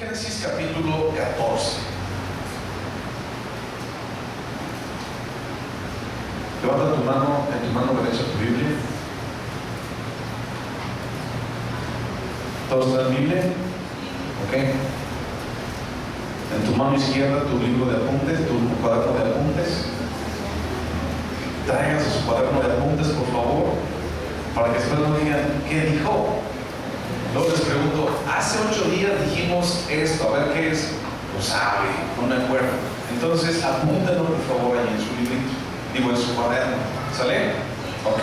Génesis capítulo 14. Levanta tu mano, en tu mano derecha tu Biblia. ¿Todos están en Biblia? Ok. En tu mano izquierda tu libro de apuntes, tu cuaderno de apuntes. Traigan su cuaderno de apuntes, por favor, para que después no digan, ¿qué dijo? Luego les pregunto, hace 8 días dijimos esto, a ver qué es. Lo sabe, no me acuerdo. Entonces apúntenlo por favor ahí en su librito, digo en su cuaderno. ¿Sale? Ok.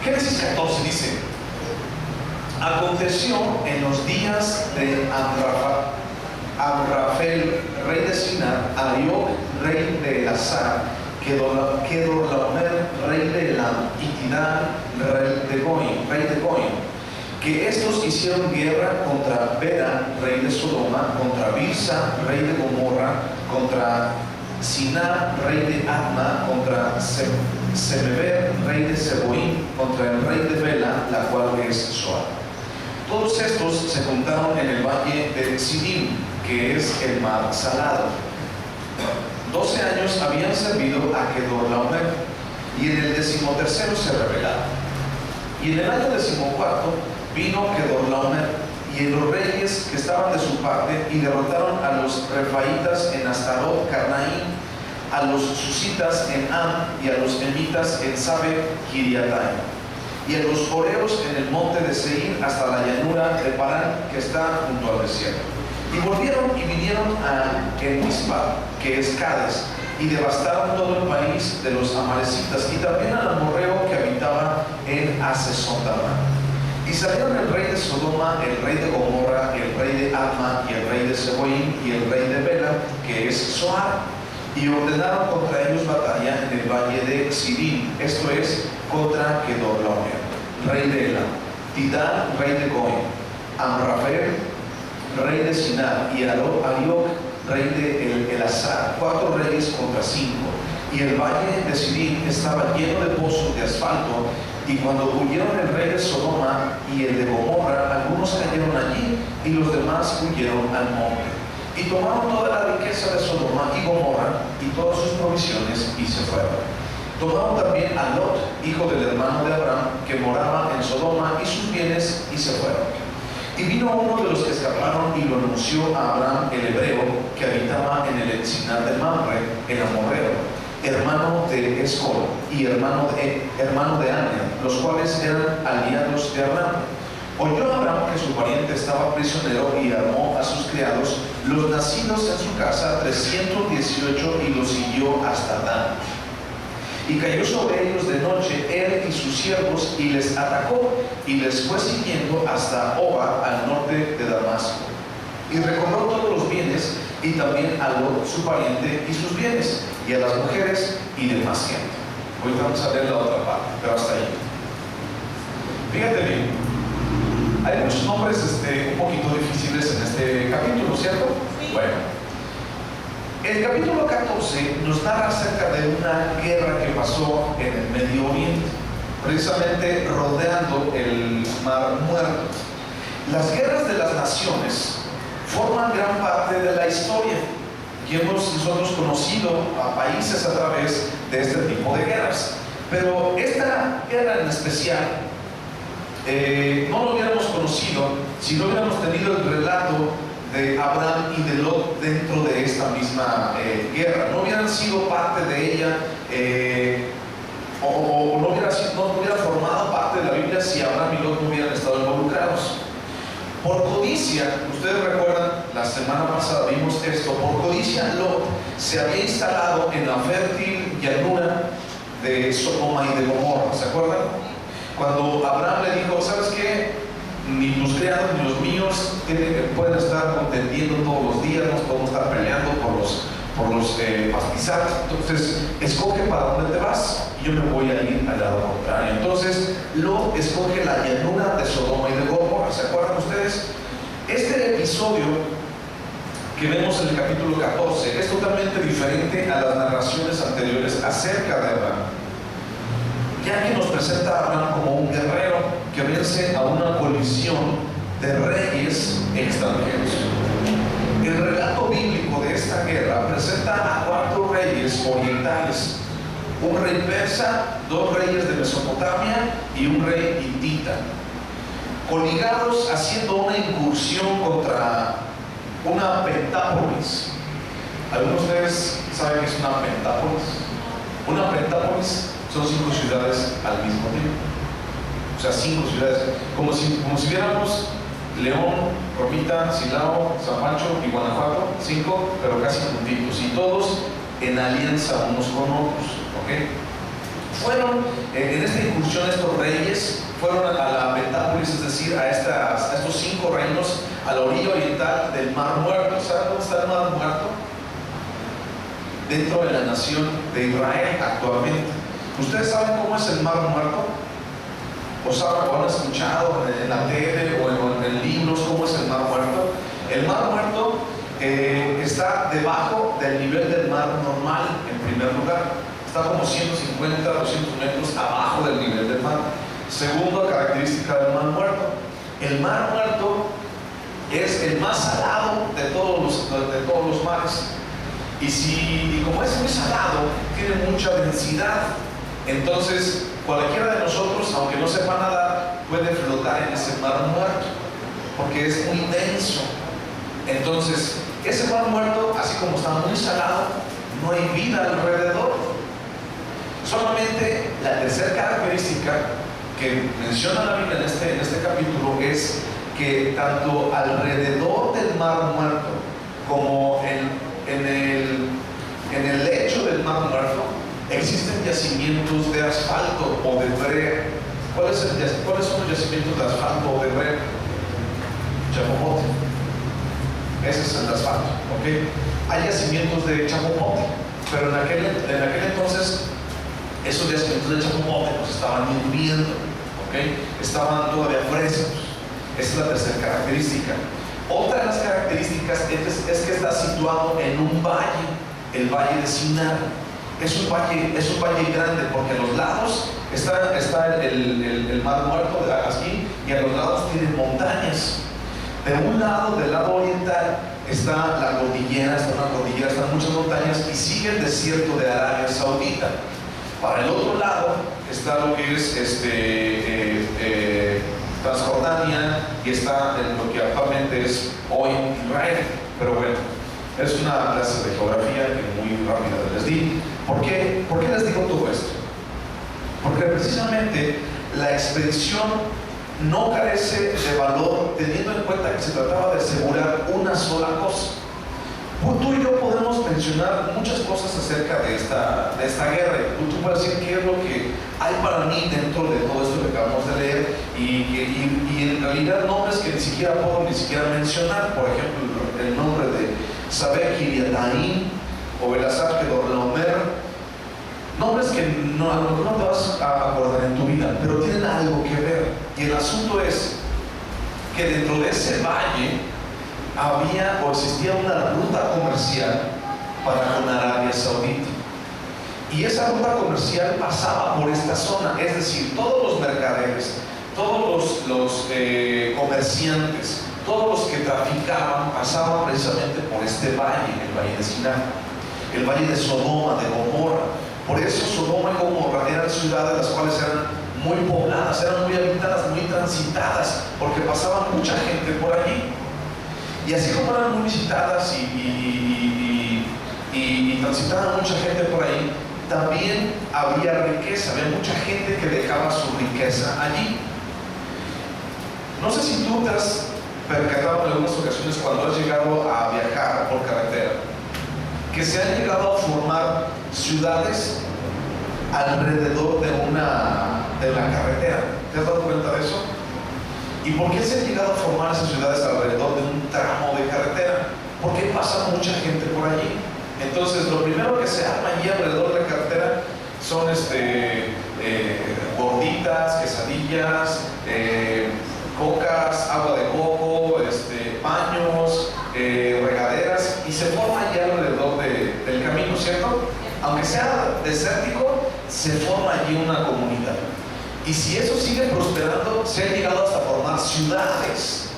Génesis 14 dice: aconteció en los días de Amrafel, rey de Sinar, Arioc, rey de Elazar, Kedorlaomer, rey de Elam, y Tidal, rey de Goim, que estos hicieron guerra contra Bera, rey de Sodoma, contra Birsa, rey de Gomorra, contra Sinar, rey de Adma, contra Semeber, rey de Seboim, contra el rey de Bela, la cual es Zoar. Todos estos se juntaron en el valle de Sidim, que es el mar salado. 12 años habían servido a Kedorlaomer, y en el 13º se rebelaron. Y en el año 14 vino Kedorlaomer y los reyes que estaban de su parte, y derrotaron a los refaitas en Astarot Carnaim, a los susitas en Am, y a los emitas en Sabe Kiriataim, y a los horeos en el monte de Seir, hasta la llanura de Parán, que está junto al desierto. Y volvieron y vinieron a Mispa, que es Cades, y devastaron todo el país de los amalecitas, y también al amorreo que habitaba en Hasezontamar. Y salieron el rey de Sodoma, el rey de Gomorra, el rey de Adma, y el rey de Seboim, y el rey de Bela, que es Zoar, y ordenaron contra ellos batalla en el valle de Sidim, esto es, contra Kedorlaomer, rey de Elam, Tidal, rey de Goim, Amrafel, rey de Sinar, y Arioc, rey de Elazar, 4 reyes contra 5. Y el valle de Sidim estaba lleno de pozos de asfalto, y cuando huyeron el rey de Sodoma y el de Gomorra, algunos cayeron allí y los demás huyeron al monte. Y tomaron toda la riqueza de Sodoma y Gomorra y todas sus provisiones y se fueron. Tomaron también a Lot, hijo del hermano de Abraham, que moraba en Sodoma, y sus bienes, y se fueron. Y vino uno de los que escaparon y lo anunció a Abraham el hebreo, que habitaba en el encinar de Mamre, el amorreo, hermano de Escol y hermano de Aner, los cuales eran aliados de Abraham. Oyó Abraham que su pariente estaba prisionero, y armó a sus criados, los nacidos en su casa, 318, y los siguió hasta Dan. Y cayó sobre ellos de noche él y sus siervos, y les atacó, y les fue siguiendo hasta Oba, al norte de Damasco. Y recobró todos los bienes, y también a Lot, su pariente, y sus bienes, y a las mujeres y demás gente. Hoy vamos a ver la otra parte, pero hasta ahí. Fíjate bien, hay muchos nombres un poquito difíciles en este capítulo, ¿cierto? Sí. Bueno, el capítulo 14 nos narra acerca de una guerra que pasó en el Medio Oriente, precisamente rodeando el Mar Muerto. Las guerras de las naciones forman gran parte de la historia, y hemos nosotros conocido a países a través de este tipo de guerras. Pero esta guerra en especial no lo hubiéramos conocido si no hubiéramos tenido el relato de Abraham y de Lot dentro de esta misma guerra. No hubieran sido parte de ella, o no hubiera formado parte de la Biblia si Abraham y Lot no hubieran estado involucrados. Por codicia, ustedes recuerdan, la semana pasada vimos esto, por codicia Lot se había instalado en la fértil llanura de Sodoma y de Gomorra, ¿se acuerdan? Cuando Abraham le dijo, ¿sabes qué? Ni tus criados ni los míos pueden estar contendiendo todos los días, nos podemos estar peleando por los pastizales, entonces escoge para dónde te vas, y yo me voy a ir al lado contrario. Entonces Lot escoge la llanura de Sodoma y de Gomorra, ¿se acuerdan ustedes? Este episodio que vemos en el capítulo 14 es totalmente diferente a las narraciones anteriores acerca de Abraham, ya que nos presenta a Abraham como un guerrero que vence a una colisión de reyes extranjeros. El relato bíblico de esta guerra presenta a 4 reyes orientales: un rey persa, 2 reyes de Mesopotamia y un rey hitita, coligados haciendo una incursión contra una pentápolis. ¿Algunos de ustedes saben qué es una pentápolis? Una pentápolis son 5 ciudades al mismo tiempo. O sea, 5 ciudades, como si viéramos León, Romita, Silao, San Pancho y Guanajuato, 5, pero casi juntitos, y todos en alianza unos con otros, ¿ok? Fueron, en esta incursión, estos reyes fueron a la Pentápolis, es decir, a estos 5 reinos, a la orilla oriental del Mar Muerto. ¿Saben dónde está el Mar Muerto? Dentro de la nación de Israel actualmente. ¿Ustedes saben cómo es el Mar Muerto? ¿O han escuchado en la tele o en libros cómo es el Mar Muerto? El Mar Muerto está debajo del nivel del mar normal, en primer lugar. Está como 150, 200 metros abajo del nivel del mar. Segunda característica del Mar Muerto: el Mar Muerto es el más salado de todos los mares. Y como es muy salado, tiene mucha densidad. Entonces, cualquiera de nosotros, aunque no sepa nadar, puede flotar en ese Mar Muerto, porque es muy denso. Entonces, ese Mar Muerto, así como está muy salado, no hay vida alrededor. Solamente la tercera característica que menciona la Biblia en este capítulo es que tanto alrededor del Mar Muerto como en el lecho del Mar Muerto existen yacimientos de asfalto o de brea. ¿Cuáles son los yacimientos de asfalto o de brea? Chapopote. Ese es el asfalto, ¿ok? Hay yacimientos de chapopote, pero en aquel entonces esos yacimientos de chapopote pues estaban hirviendo, ¿ok? Estaban todavía frescos. Esa es la tercera característica. Otra de las características es que está situado en un valle, el valle de Sinar. Es un valle grande, porque a los lados está el Mar Muerto aquí, y a los lados tienen montañas. De un lado, del lado oriental, está la cordillera, están muchas montañas, y sigue el desierto de Arabia Saudita. Para el otro lado está lo que es Transjordania, y está en lo que actualmente es hoy Israel. Pero bueno, es una clase de geografía que muy rápida les di. ¿Por qué les digo todo esto? Porque precisamente la expedición no carece de valor, teniendo en cuenta que se trataba de asegurar una sola cosa. Tú y yo podemos mencionar muchas cosas acerca de esta guerra. Tú puedes decir qué es lo que hay para mí dentro de todo esto que acabamos de leer, y en realidad nombres que ni siquiera puedo mencionar. Por ejemplo, el nombre de Sabé Kiriataim o Elazar Kedorlaomer, nombres que no, a lo mejor no te vas a acordar en tu vida, pero tienen algo que ver. Y el asunto es que dentro de ese valle había o existía una ruta comercial para con Arabia Saudita, y esa ruta comercial pasaba por esta zona. Es decir, todos los mercaderes, todos los comerciantes, todos los que traficaban pasaban precisamente por este valle, el valle de Sinar, el valle de Sodoma, de Gomorra. Por eso Sodoma y Gomorra eran ciudades las cuales eran muy pobladas, eran muy habitadas, muy transitadas, porque pasaba mucha gente por allí. Y así como eran muy visitadas y transitaba mucha gente por ahí, también había riqueza, había mucha gente que dejaba su riqueza allí. No sé si tú te has percatado en algunas ocasiones, cuando has llegado a viajar por carretera, que se han llegado a formar ciudades alrededor de la carretera. ¿Te has dado cuenta de eso? ¿Y por qué se han llegado a formar esas ciudades alrededor de un tramo de carretera? Porque pasa mucha gente por allí. Entonces, lo primero que se arma allí alrededor de la carretera son gorditas, quesadillas, cocas, agua de coco, baños, regaderas, y se forma allí alrededor del camino, ¿cierto? Aunque sea desértico, se forma allí una comunidad. Y si eso sigue prosperando, se han llegado hasta formar ciudades.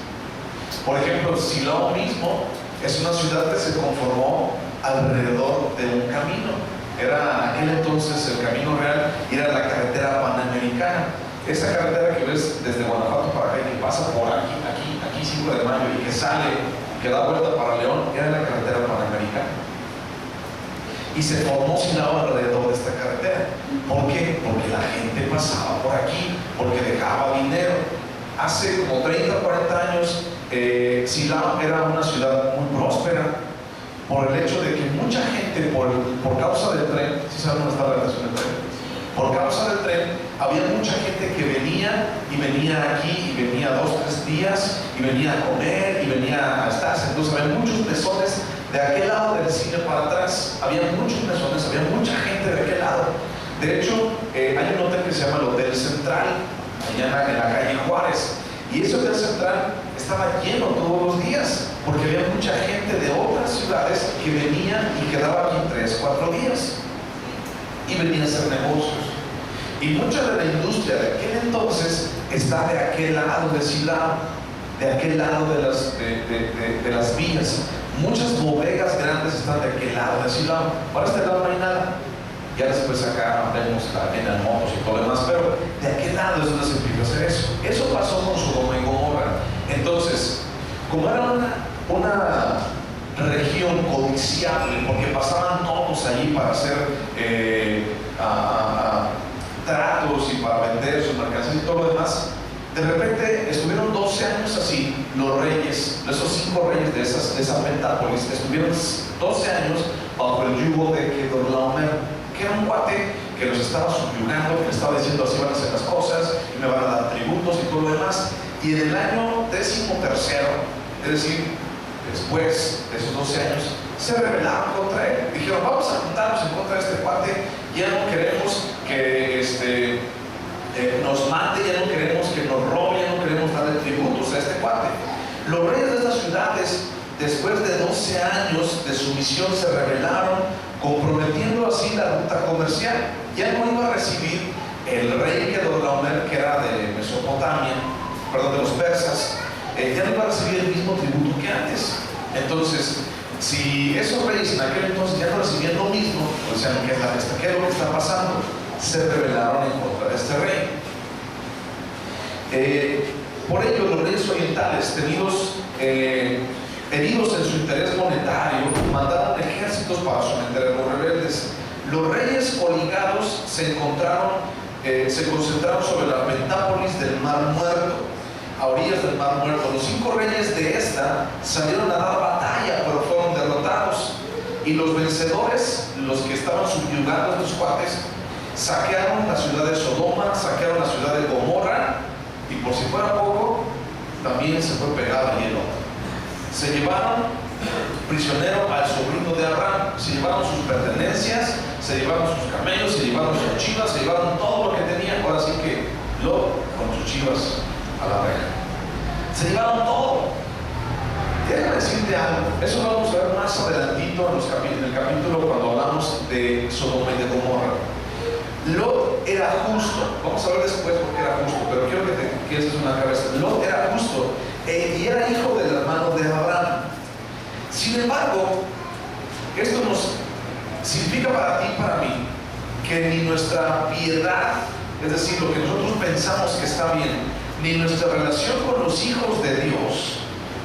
Por ejemplo, Silao mismo Es una ciudad que se conformó alrededor de un camino. Era aquel entonces el camino real, era la carretera panamericana. Esa carretera que ves desde Guanajuato para acá y que pasa por aquí 5 de mayo y que sale, que da vuelta para León, era la carretera panamericana. Y se formó Silao alrededor de esta carretera. ¿Por qué? Porque la gente pasaba por aquí, porque dejaba dinero. Hace como 30 o 40 años, Silao era una ciudad muy próspera, por el hecho de que mucha gente, por causa del tren, ¿sí saben dónde está la estación del tren? Por causa del tren, había mucha gente que venía aquí, y venía 2 o 3 días, y venía a comer, y venía a estarse. Entonces había muchos mesones de aquel lado del cine para atrás, había muchos mesones, había mucha gente de aquel lado. De hecho, hay un hotel que se llama el Hotel Central, allá en la calle Juárez, y ese Hotel Central estaba lleno todos los días, porque había mucha gente de otras ciudades que venía y quedaba aquí 3 o 4 días, y venía a hacer negocios. Y mucha de la industria de aquel entonces está de aquel lado de Silao, de aquel lado de las villas. Muchas bodegas grandes están de aquel lado de Silao. Para este lado no hay nada. Ya después acá vemos la General Motors y todo lo demás, pero de aquel lado es donde se empieza a hacer eso. Eso pasó con Sodoma y Gomorra. Entonces, como era una región codiciable, porque pasaban todos allí para hacer tratos y para vender sus mercancías y todo lo demás, de repente estuvieron 12 años así, los reyes, esos 5 reyes de esa Pentápolis, estuvieron 12 años bajo el yugo de Kedorlaomer, que era un cuate que los estaba subyugando, que le estaba diciendo así van a hacer las cosas, y me van a dar tributos y todo lo demás. Y en el año 13º, es decir, después de esos 12 años, se rebelaron contra él. Dijeron, vamos a juntarnos en contra de este cuate, ya no queremos que nos mate, ya no queremos que nos robe, ya no queremos darle tributos a este cuate. Los reyes de estas ciudades, después de 12 años de sumisión, se rebelaron, comprometiendo así la ruta comercial. Ya no iba a recibir el rey Kedorlaomer, que era de Mesopotamia, perdón, de los persas, ya no iba a recibir el mismo tributo que antes. Entonces, si esos reyes en aquel entonces ya no recibían lo mismo, pues decían, ¿qué es lo que está pasando? Se rebelaron en contra de este rey. Por ello, los reyes orientales, heridos en su interés monetario, mandaron ejércitos para someter a los rebeldes. Los reyes coligados se concentraron sobre la Pentápolis del Mar Muerto, a orillas del Mar Muerto. Los 5 reyes de esta salieron a dar batalla, pero fueron derrotados. Y los vencedores, los que estaban subyugando a estos cuates, saquearon la ciudad de Sodoma, saquearon la ciudad de Gomorra, y por si fuera poco, también se fue pegado allí el otro. Se llevaron prisionero al sobrino de Abraham, se llevaron sus pertenencias, se llevaron sus camellos, se llevaron sus chivas, se llevaron todo lo que tenían. Ahora sí que Lot con sus chivas a la reja. Se llevaron todo. Déjame decirte algo, eso lo vamos a ver más adelantito en el capítulo cuando hablamos de Sodoma y de Gomorra. Lot era justo, vamos a ver después por qué era justo, pero quiero que te quedes en una cabeza. Lot era justo y era hijo del hermano de Abraham. Sin embargo, esto nos significa para ti y para mí que ni nuestra piedad, es decir, lo que nosotros pensamos que está bien, ni nuestra relación con los hijos de Dios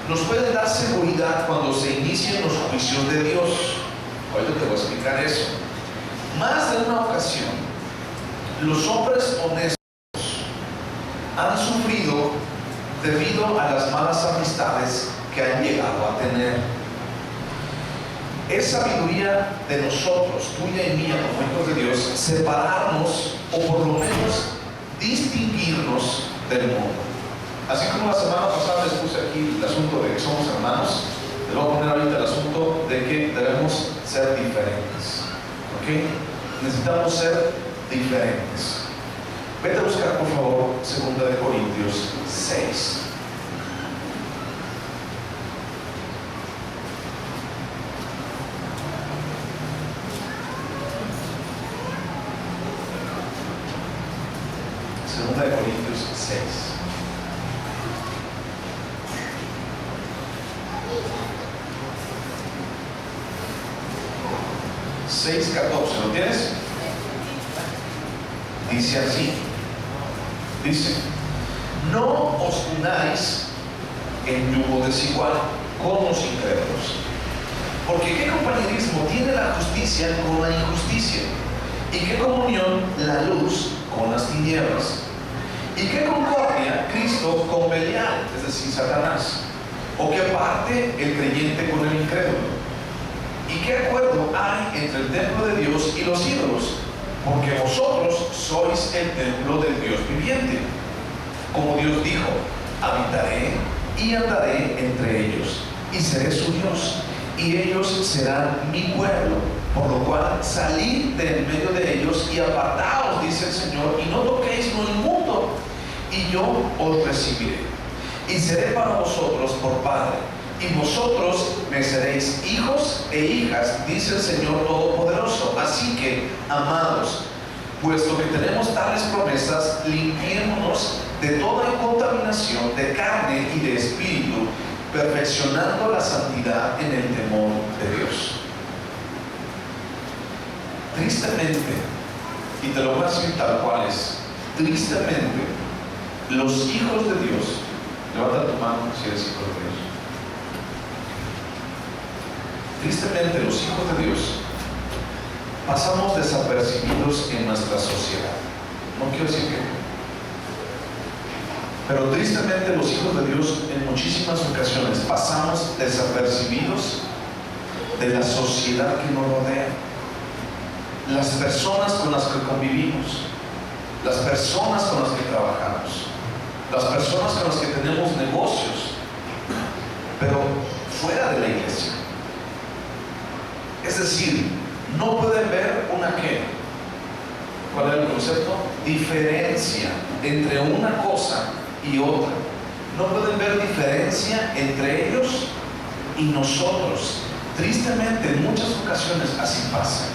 nos puede dar seguridad cuando se inicien los juicios de Dios. Ahorita te voy a explicar eso. Más de una ocasión, los hombres honestos han sufrido debido a las malas amistades que han llegado a tener. Es sabiduría de nosotros, tuya y mía, como hijos de Dios, separarnos o por lo menos distinguirnos del mundo. Así como la semana pasada les puse aquí el asunto de que somos hermanos, les voy a poner ahorita el asunto de que debemos ser diferentes. ¿Ok? Necesitamos ser diferentes. Vete a buscar, por favor, 2 Corintios 6. Segunda de Corintios 6. 6:14. ¿Lo tienes? Dice así. Dice: no os unáis en yugo desigual con los incrédulos. Porque ¿qué compañerismo tiene la justicia con la injusticia? ¿Y qué comunión la luz con las tinieblas? ¿Y qué concordia Cristo con Belial, es decir, Satanás? ¿O qué parte el creyente con el incrédulo? ¿Y qué acuerdo hay entre el templo de Dios y los ídolos? Porque vosotros sois el templo del Dios viviente. Como Dios dijo: habitaré y andaré entre ellos, y seré su Dios, y ellos serán mi pueblo. Por lo cual, salid de en medio de ellos y apartaos, dice el Señor, y no toquéis lo inmundo, y yo os recibiré. Y seré para vosotros por Padre, y vosotros me seréis hijos e hijas, dice el Señor Todopoderoso. Así que, amados, puesto que tenemos tales promesas, limpiémonos de toda contaminación de carne y de espíritu, perfeccionando la santidad en el temor de Dios. Tristemente, y te lo voy a decir tal cual es, tristemente, los hijos de Dios, levanta tu mano si eres hijo de Dios. Tristemente, los hijos de Dios pasamos desapercibidos en nuestra sociedad. No quiero decir que no, pero tristemente los hijos de Dios en muchísimas ocasiones pasamos desapercibidos de la sociedad que nos rodea, las personas con las que convivimos, las personas con las que trabajamos, las personas con las que tenemos negocios, pero fuera de la iglesia. Es decir, no pueden ver una ¿qué? ¿Cuál es el concepto? Diferencia entre una cosa y otra. No pueden ver diferencia entre ellos y nosotros. Tristemente, en muchas ocasiones así pasa.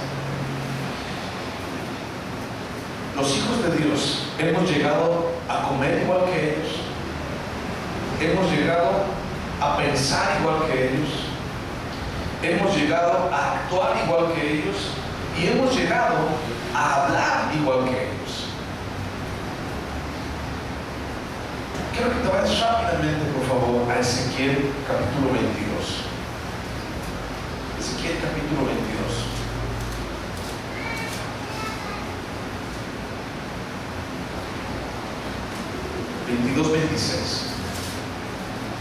Los hijos de Dios hemos llegado a comer igual que ellos, hemos llegado a pensar igual que ellos, hemos llegado a actuar igual que ellos y hemos llegado a hablar igual que ellos. Quiero que te vayas rápidamente, por favor, a Ezequiel capítulo 22. Ezequiel capítulo 22.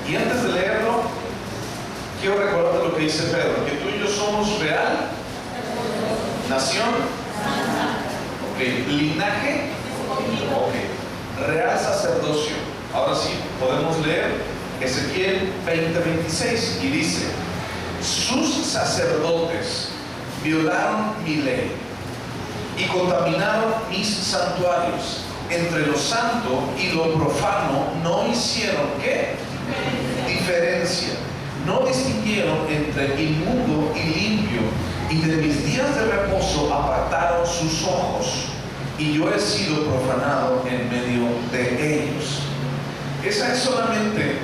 Y antes de leerlo, quiero recordarte lo que dice Pedro, que tú y yo somos real nación, ok, linaje, ok, real sacerdocio. Ahora sí, podemos leer Ezequiel 20:26 y dice: sus sacerdotes violaron mi ley y contaminaron mis santuarios. Entre lo santo y lo profano no hicieron ¿qué? Diferencia. No distinguieron entre inmundo y limpio, y de mis días de reposo apartaron sus ojos, y yo he sido profanado en medio de ellos. Ese es solamente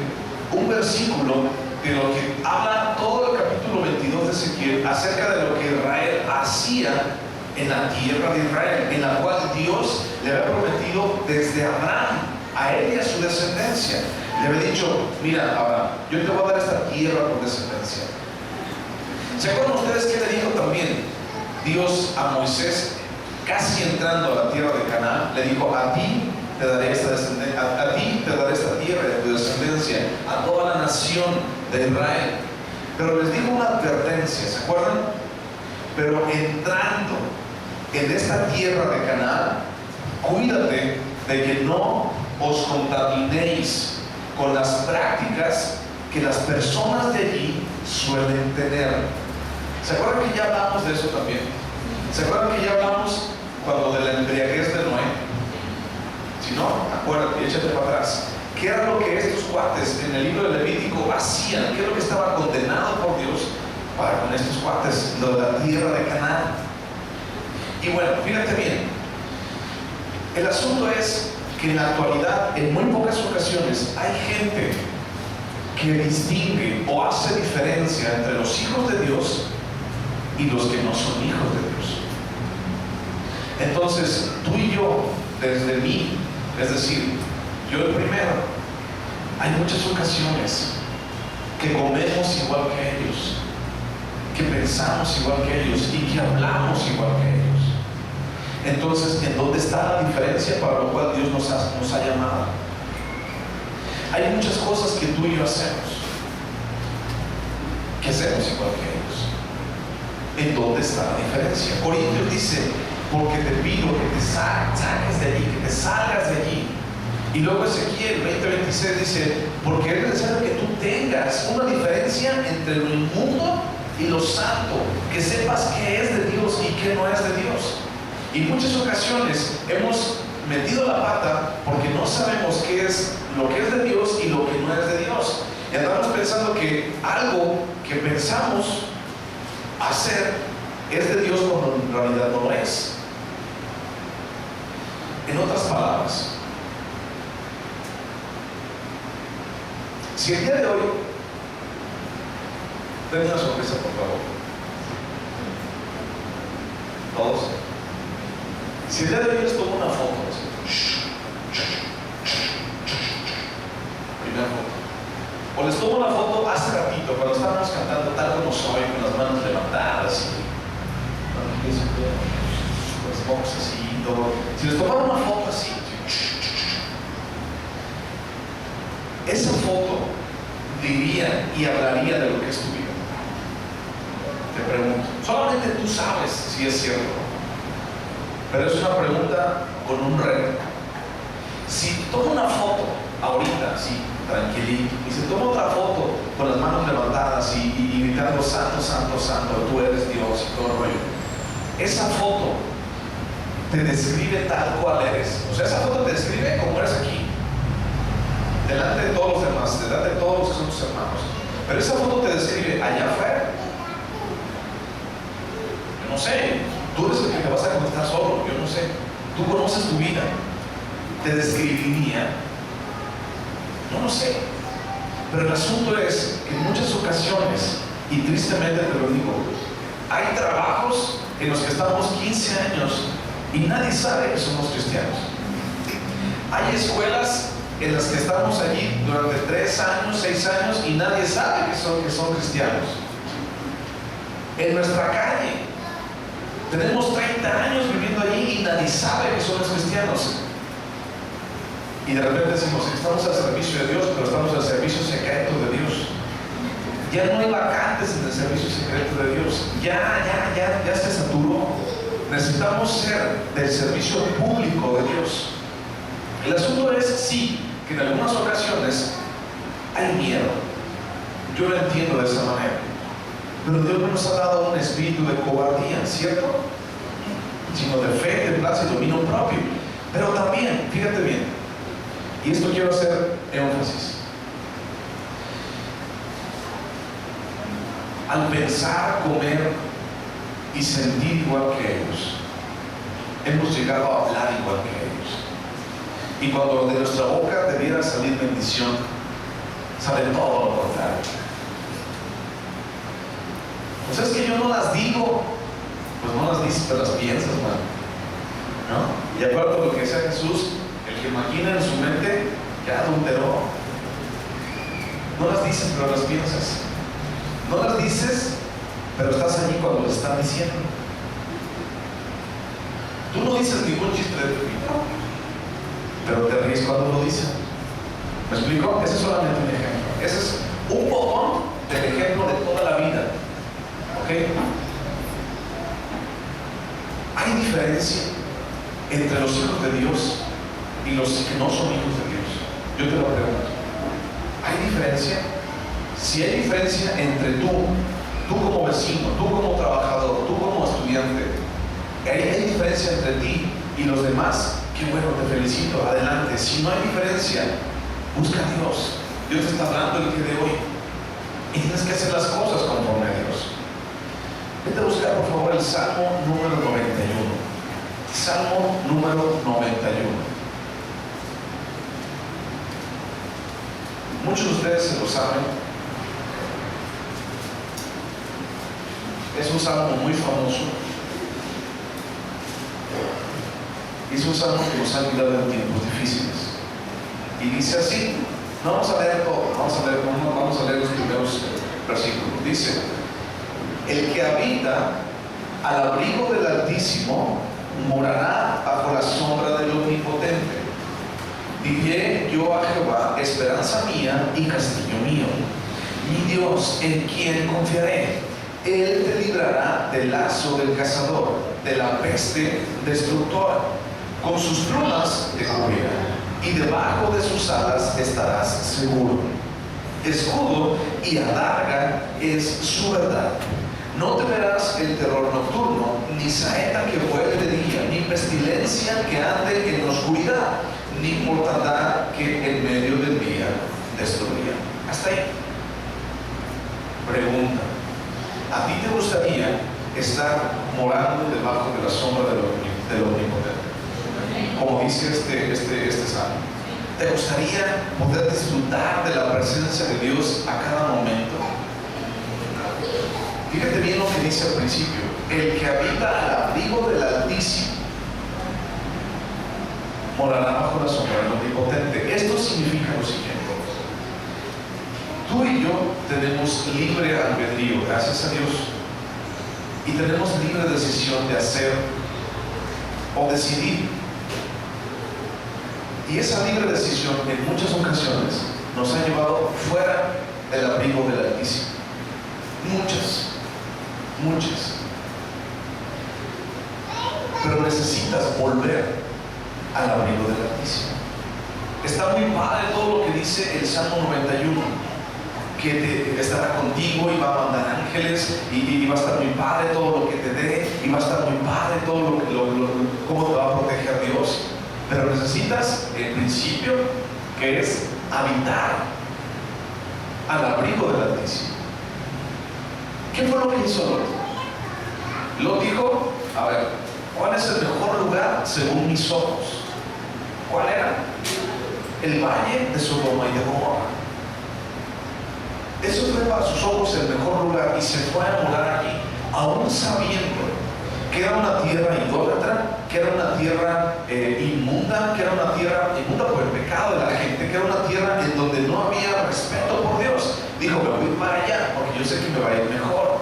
un versículo de lo que habla todo el capítulo 22 de Ezequiel acerca de lo que Israel hacía en la tierra de Israel, en la cual Dios le había prometido desde Abraham a él y a su descendencia. Le había dicho: mira, Abraham, yo te voy a dar esta tierra por descendencia. ¿Se acuerdan ustedes que le dijo también Dios a Moisés, casi entrando a la tierra de Canaán? Le dijo: a ti te daré esta descendencia, a ti te daré esta tierra de tu descendencia, a toda la nación de Israel. Pero les dijo una advertencia, ¿se acuerdan? Pero entrando en esta tierra de Canaán, cuídate de que no os contaminéis con las prácticas que las personas de allí suelen tener. ¿Se acuerdan que ya hablamos de eso también? ¿Se acuerdan que ya hablamos cuando de la embriaguez de Noé? Si no, acuérdate, échate para atrás. ¿Qué era lo que estos cuates en el libro de Levítico hacían? ¿Qué es lo que estaba condenado por Dios para con estos cuates? Lo de la tierra de Canaán. Y bueno, fíjate bien, el asunto es que en la actualidad, en muy pocas ocasiones, hay gente que distingue o hace diferencia entre los hijos de Dios y los que no son hijos de Dios. Entonces, tú y yo, desde mí, es decir, yo el primero, hay muchas ocasiones que comemos igual que ellos, que pensamos igual que ellos y que hablamos igual que ellos. Entonces, ¿en dónde está la diferencia para lo cual Dios nos ha llamado? Hay muchas cosas que tú y yo hacemos, que hacemos igual que ellos. ¿En dónde está la diferencia? Corintios dice, porque te pido que te saques de allí, que te salgas de allí. Y luego Ezequiel 20:26 dice, porque es necesario que tú tengas una diferencia entre lo inmundo y lo santo, que sepas qué es de Dios y qué no es de Dios. Y muchas ocasiones hemos metido la pata porque no sabemos qué es lo que es de Dios y lo que no es de Dios. Y andamos pensando que algo que pensamos hacer es de Dios cuando en realidad no lo es. En otras palabras, si el día de hoy, denme una sorpresa por favor, todos. Si el día de hoy les tomo una foto, primera foto, o les tomo una foto hace ratito cuando estábamos cantando tal como soy, con las manos levantadas y los mocos así y todo. Si les tomara una foto así, esa foto diría y hablaría de lo que es tu vida. Te pregunto, solamente tú sabes si es cierto, pero es una pregunta con un reto. Si tomo una foto ahorita, así, tranquilito, y se toma otra foto con las manos levantadas y gritando santo, santo, santo, tú eres Dios y todo el rollo, esa foto te describe tal cual eres. O sea, esa foto te describe como eres aquí, delante de todos los demás, delante de todos los que son tus hermanos. Pero esa foto te describe allá afuera. Yo no sé, tú eres el que te vas a contestar solo, yo no sé. Tú conoces tu vida. Te describiría, no lo sé. Pero el asunto es que en muchas ocasiones, y tristemente te lo digo, hay trabajos en los que estamos 15 años y nadie sabe que somos cristianos. Hay escuelas en las que estamos allí durante 3 años, 6 años y nadie sabe que son cristianos. En nuestra calle tenemos 30 años viviendo allí y nadie sabe que somos cristianos. Y de repente decimos, estamos al servicio de Dios, pero estamos al servicio secreto de Dios. Ya no hay vacantes en el servicio secreto de Dios. Ya se saturó. Necesitamos ser del servicio público de Dios. El asunto es, sí, que en algunas ocasiones hay miedo. Yo lo entiendo de esa manera. Pero Dios no nos ha dado un espíritu de cobardía, ¿cierto? Sino de fe, templanza y dominio propio. Pero también, fíjate bien, y esto quiero hacer énfasis. Al pensar, comer y sentir igual que ellos, hemos llegado a hablar igual que ellos. Y cuando de nuestra boca debiera salir bendición, sale todo lo contrario. Pues es que yo no las digo. Pues no las dices, pero las piensas, man. ¿No? Y acuérdate de lo que decía Jesús, el que imagina en su mente, ya adulteró. No las dices, pero las piensas. No las dices, pero estás allí cuando las están diciendo. Tú no dices ningún chiste de Pepito, pero te ríes cuando lo dicen. ¿Me explico? Ese es solamente un ejemplo. Ese es un botón del ejemplo de toda la vida. ¿Ok? Hay diferencia entre los hijos de Dios y los que no son hijos de Dios. Yo te lo pregunto. ¿Hay diferencia? Si hay diferencia entre tú como vecino, tú como trabajador, tú como estudiante, hay diferencia entre ti y los demás, qué bueno, te felicito, adelante. Si no hay diferencia, busca a Dios. Dios te está hablando el día de hoy y tienes que hacer las cosas conforme a Dios. Vete a buscar por favor el Salmo número 91. Salmo número 91. Muchos de ustedes se lo saben. es un salmo muy famoso. Es un salmo que nos ha ayudado en tiempos difíciles. Y dice así, no vamos a leer todo, vamos a leer los primeros versículos. Dice, el que habita al abrigo del Altísimo morará bajo la sombra del Omnipotente. Diré yo a Jehová, esperanza mía y castillo mío, mi Dios, en quien confiaré. Él te librará del lazo del cazador, de la peste destructora. Con sus plumas te cubrirá, y debajo de sus alas estarás seguro. Escudo y adarga es su verdad. No temerás el terror nocturno, ni saeta que vuele de día, ni pestilencia que ande en la oscuridad, ni mortandad que en medio del día destruya. Hasta ahí. Pregunta: ¿a ti te gustaría estar morando debajo de la sombra del Omnipotente? Como dice este salmo. ¿Te gustaría poder disfrutar de la presencia de Dios a cada momento? Fíjate bien lo que dice al principio: el que habita al abrigo del Altísimo morará bajo la sombra del Omnipotente. Esto significa lo siguiente: tú y yo tenemos libre albedrío, gracias a Dios, y tenemos libre decisión de hacer o decidir. Y esa libre decisión en muchas ocasiones nos ha llevado fuera del abrigo del Altísimo. Muchas. Pero necesitas volver al abrigo del Altísimo. Está muy padre todo lo que dice el Salmo 91, que estará contigo y va a mandar ángeles, y va a estar muy padre todo lo que te dé, y va a estar muy padre todo cómo te va a proteger Dios. Pero necesitas el principio, que es habitar al abrigo del Altísimo. ¿Qué fue lo que hizo Lot? Lot dijo: a ver, ¿cuál es el mejor lugar según mis ojos? ¿Cuál era? El valle de Sodoma y de Gomorra. Eso fue para sus ojos el mejor lugar, y se fue a morar allí, aún sabiendo que era una tierra idólatra, que era una tierra inmunda, que era una tierra inmunda por el pecado de la gente, que era una tierra en donde no había respeto por Dios. Dijo: me voy para allá porque yo sé que me va a ir mejor.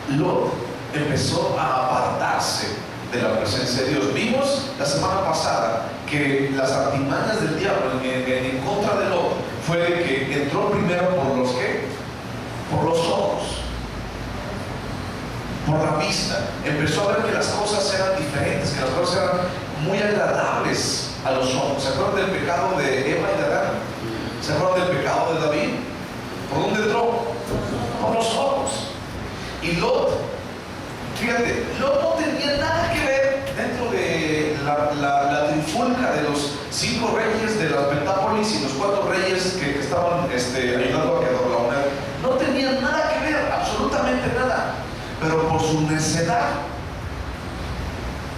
Lot empezó a apartarse de la presencia de Dios. Vimos la semana pasada que las artimañas del diablo en contra de Lot fue que entró primero por los ¿qué? Por los ojos, por la vista. Empezó a ver que las cosas eran diferentes, que las cosas eran muy agradables a los ojos. ¿Se acuerdan del pecado de Eva y de Adán? ¿Se acuerdan del pecado de David? ¿Por dónde entró? Por los ojos. Y Lot, fíjate, Lot no tenía nada que ver dentro de la trifulca de los 5 reyes de las Pentápolis y los 4 reyes que estaban ayudando a Kedorlaomer. No tenían nada que ver, absolutamente nada. Pero por su necedad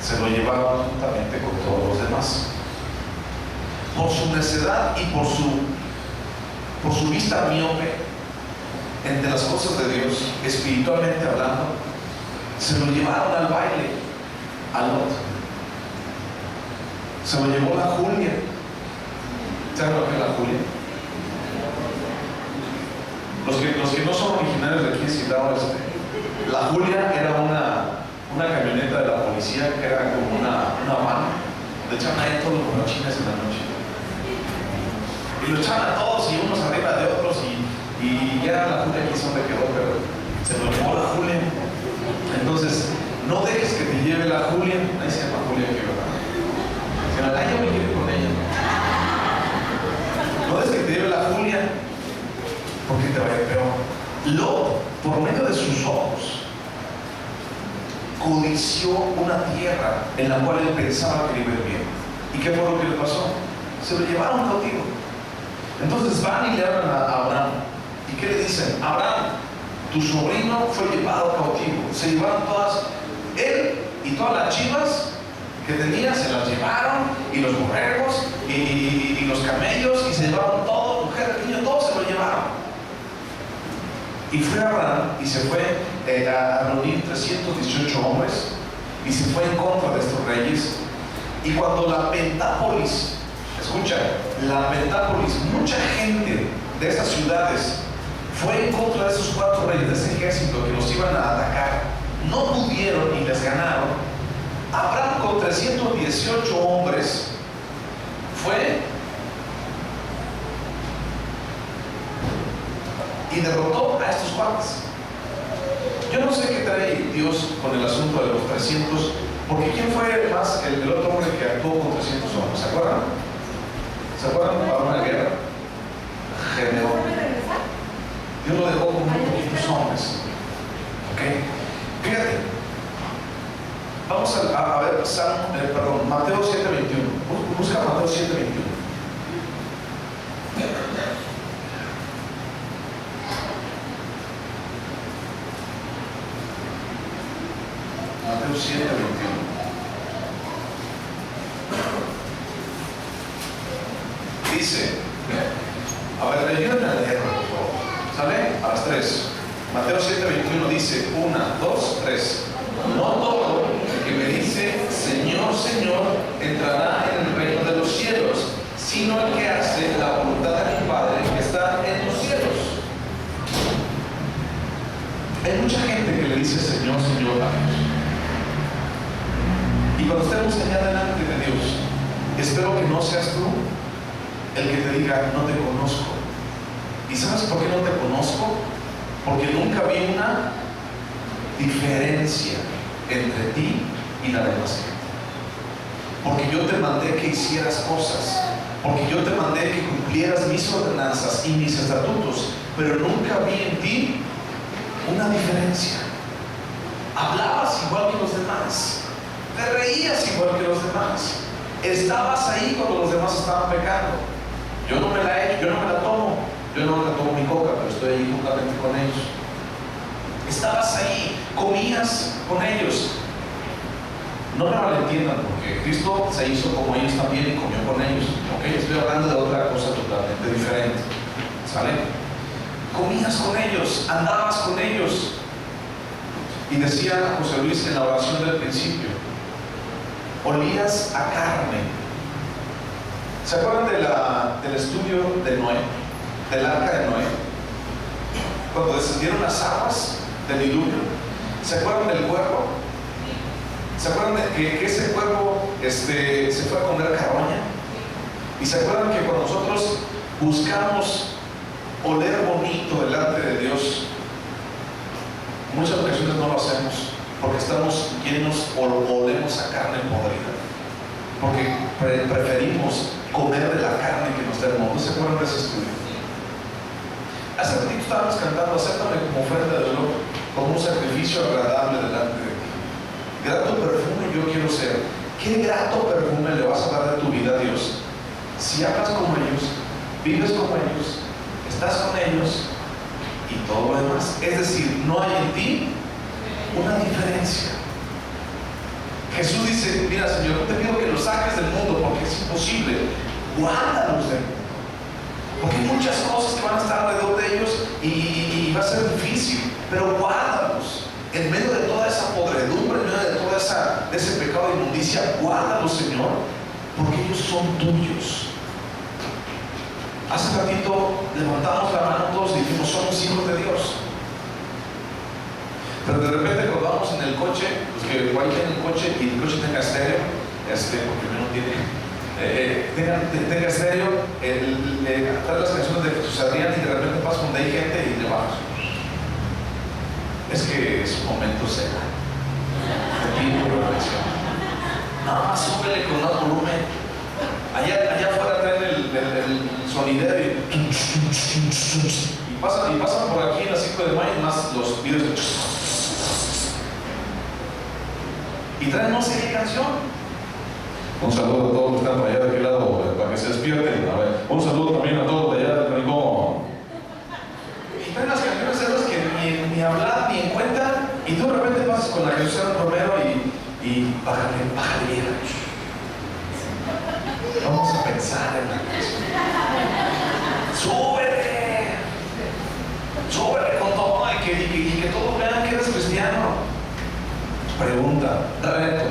se lo llevaron juntamente con todos los demás. Por su necedad y por su vista miope entre las cosas de Dios, espiritualmente hablando, se lo llevaron al baile, a Lot. Se lo llevó la Julia. ¿Saben lo que es la Julia? Los que no son originarios de aquí de Ciudad Oeste, la Julia era una camioneta de la policía que era como una van. Le echaban ahí todos los borrachines en la noche. Y lo echaban a todos, y unos arriba de otros, y ya la Julia aquí son de quedó, pero se lo llevó la Julia. Entonces, no dejes que te lleve la Julia. Ahí se llama Julia aquí, ¿verdad? Si no, yo me quiero ir con ella. No dejes que te lleve la Julia, porque te va a ir peor. Lot, por medio de sus ojos, codició una tierra en la cual él pensaba que le iba a ir bien. ¿Y qué fue lo que le pasó? Se lo llevaron cautivo. Entonces van y le hablan a Abraham. ¿Y qué le dicen? Abraham, tu sobrino fue llevado cautivo. Se llevaron todas, él y todas las chivas que tenía, se las llevaron, y los borregos, y los camellos, y se llevaron todo, mujer, niño, todo se lo llevaron. Y fue Abraham y se fue a reunir 318 hombres y se fue en contra de estos reyes. Y cuando la Pentápolis, escucha, la Pentápolis, mucha gente de esas ciudades fue en contra de esos 4 reyes, de ese ejército que los iban a atacar, no pudieron y les ganaron. Abraham, con 318 hombres, fue y derrotó a estos cuates. Yo no sé qué trae Dios con el asunto de los 300, porque ¿quién fue más el otro hombre que actuó con 300 hombres? ¿Se acuerdan? ¿Se acuerdan para una guerra? Gedeón. Dios lo dejó con muy poquitos hombres. ¿Ok? Fíjate. Vamos a ver Mateo 7:21. Busca Mateo 7:21. Mateo 7:21. Dice, a ver, ayúdenme a leerlo, por favor. ¿Sale? A las 3. Mateo 7:21 dice, 1, 2, 3. No todo el que me dice, Señor, Señor, entrará en el reino de los cielos, sino el que hace la voluntad de mi Padre que está en los cielos. Hay mucha gente que le dice, Señor, Señor, a Dios. Y cuando estemos allá delante de Dios, espero que no seas tú el que te diga, no te conozco. ¿Y sabes por qué no te conozco? Porque nunca vi una diferencia entre ti y la demás gente. Porque yo te mandé que hicieras cosas, porque yo te mandé que cumplieras mis ordenanzas y mis estatutos, pero nunca vi en ti una diferencia. Hablabas igual que los demás, te reías igual que los demás, estabas ahí cuando los demás estaban pecando. Yo no me la he hecho, yo no me la tomo, yo no me la tomo mi coca, pero estoy ahí juntamente con ellos. Estabas ahí, comías con ellos. No me malentiendan, porque Cristo se hizo como ellos también y comió con ellos. ¿Ok? Estoy hablando de otra cosa totalmente diferente. ¿Sale? Comías con ellos, andabas con ellos. Y decía José Luis en la oración del principio, olías a carne. ¿Se acuerdan del estudio de Noé? Del arca de Noé. Cuando descendieron las aguas del diluvio. ¿Se acuerdan del cuervo? ¿Se acuerdan de que ese cuervo se fue a comer carroña? ¿Y se acuerdan que cuando nosotros buscamos oler bonito delante de Dios, muchas ocasiones no lo hacemos porque estamos llenos o olemos a carne podrida? Porque preferimos comer de la carne que nos da el mundo. ¿No se acuerdan de ese estudio? Hace ratito estábamos cantando, acéptame como ofrenda de dolor, como un sacrificio agradable delante de ti. Grato perfume yo quiero ser. ¿Qué grato perfume le vas a dar de tu vida a Dios? Si hablas como ellos, vives como ellos, estás con ellos y todo lo demás. Es decir, no hay en ti una diferencia. Jesús dice, mira Señor, no te pido que los saques del mundo porque es imposible. Guárdalos del mundo. Porque hay muchas cosas que van a estar alrededor de ellos y va a ser difícil, pero guárdalos. En medio de toda esa podredumbre, en medio de todo ese pecado de inmundicia, guárdalos, Señor, porque ellos son tuyos. Hace ratito levantamos la mano todos y dijimos, somos hijos de Dios. Pero de repente cuando vamos en el coche, los que igual tienen el coche y el coche tenga estéreo, porque no tiene... tenga estéreo, trae las canciones de Jesús Adrián y de repente pasa donde hay gente y le bajas. Es que es un momento seca. Te pido reflexión. Nada más súbele con más volumen. Allá afuera traen el sonidero y pasan por aquí en la 5 de mayo más los videos y traen no sé qué canción. Un saludo a todos los que están allá de aquel lado, para que se despierten. A ver, un saludo también a todos de allá del rincón. Y traen las canciones esas que ni hablar ni en cuenta, y tú de repente pasas con la Jesús Romero y bájale bien. Vamos a pensar en la canción. Súbele con todo y que todos vean que eres cristiano. Pregunta, reto.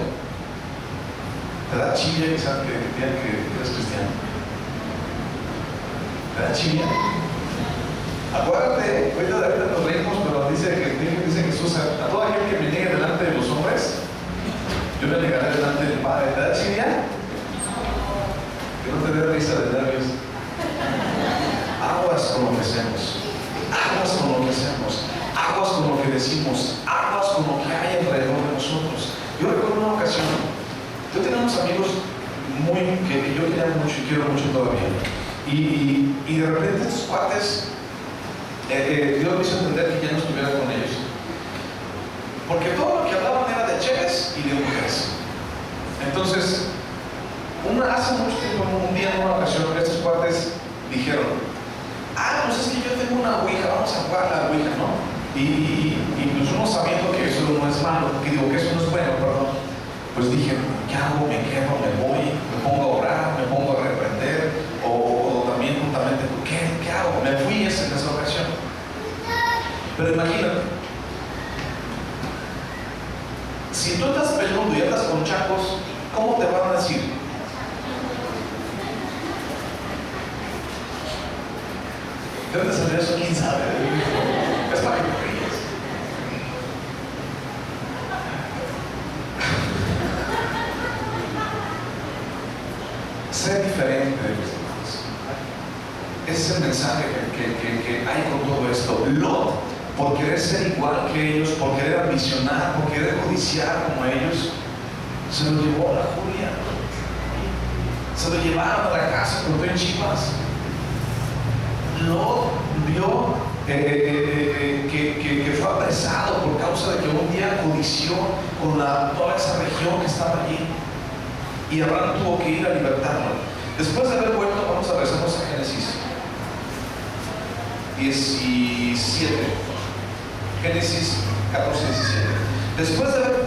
¿Te da chilla quizás que digan que eres cristiano? ¿Te da chilla? Acuérdate, ahorita nos reímos, pero dice Jesús, a todo aquel que me niegue delante de los hombres, yo me negaré delante del Padre. ¿Te da chilla? Que no te dé risa de nervios. Aguas con lo que hacemos, aguas con lo que hacemos, aguas con lo que decimos, aguas con lo que hay alrededor de nosotros. Yo recuerdo una ocasión, yo tenía unos amigos que yo quería mucho y quiero mucho todavía, y de repente estos cuates, Dios me hizo entender que ya no estuviera con ellos, porque todo lo que hablaban era de cheques y de mujeres. Entonces, hace mucho tiempo, un día en una ocasión, estos cuates dijeron: pues es que yo tengo una ouija, vamos a jugar a la ouija, ¿no? Y pues uno sabiendo que eso no es malo, que digo que eso no es bueno, perdón, pues dije, ¿qué hago? ¿Me quedo? ¿Me voy? ¿Me pongo a orar? ¿Me pongo a reprender? O también juntamente, ¿qué hago? Me fui en esa ocasión. Pero imagínate, si tú estás peludo y andas con chacos, ¿cómo te van a decir? ¿De dónde salió eso? ¿Quién sabe? Es para que te rías. Ser diferente de los demás. Ese es el mensaje que hay con todo esto. Lot, por querer ser igual que ellos, por querer ambicionar, por querer codiciar como ellos, se lo llevó a la Julia. Se lo llevaron a la casa con todo en Chivas. Lot vio que fue apresado por causa de que un día codició con toda esa región que estaba allí, y Abraham tuvo que ir a libertarlo. Después de haber vuelto, vamos a regresarnos a Génesis 17, Génesis 14, 17. Después de haber